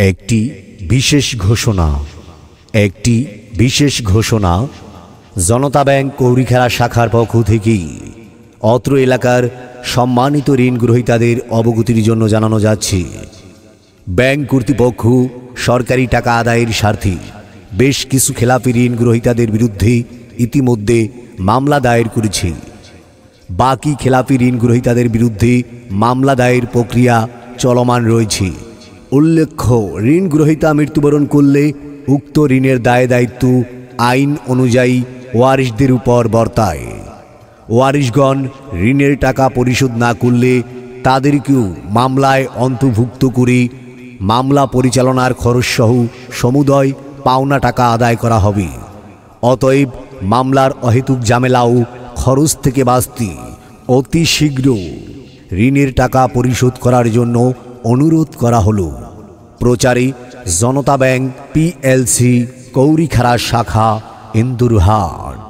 একটি বিশেষ ঘোষণা জনতা ব্যাংক কৌরিখেলা শাখার পক্ষ থেকে অত্র এলাকার সম্মানিত ঋণ গ্রহীতাদের অবগতির জন্য জানানো যাচ্ছে, ব্যাংক কর্তৃপক্ষ সরকারি টাকা আদায়ের স্বার্থে বেশ কিছু খেলাপি ঋণ গ্রহীতাদের বিরুদ্ধে ইতিমধ্যে মামলা দায়ের করেছে। বাকি খেলাপি ঋণ গ্রহীতাদের বিরুদ্ধে মামলা দায়ের প্রক্রিয়া চলমান রয়েছে। উল্লেখ্য, ঋণ গ্রহীতা মৃত্যুবরণ করলে উক্ত ঋণের দায় দায়িত্ব আইন অনুযায়ী ওয়ারিশদের উপর বর্তায়। ওয়ারিশগণ ঋণের টাকা পরিশোধ না করলে তাদেরকেও মামলায় অন্তর্ভুক্ত করে মামলা পরিচালনার খরচসহ সমুদয় পাওনা টাকা আদায় করা হবে। অতএব মামলার অহেতুক ঝামেলা ও খরচ থেকে বাঁচতে অতি শীঘ্র ঋণের টাকা পরিশোধ করার জন্য অনুরোধ করা হলো। প্রচারে জনতা ব্যাংক PLC কৌরিখেলা শাখা, ইন্দুরহাট।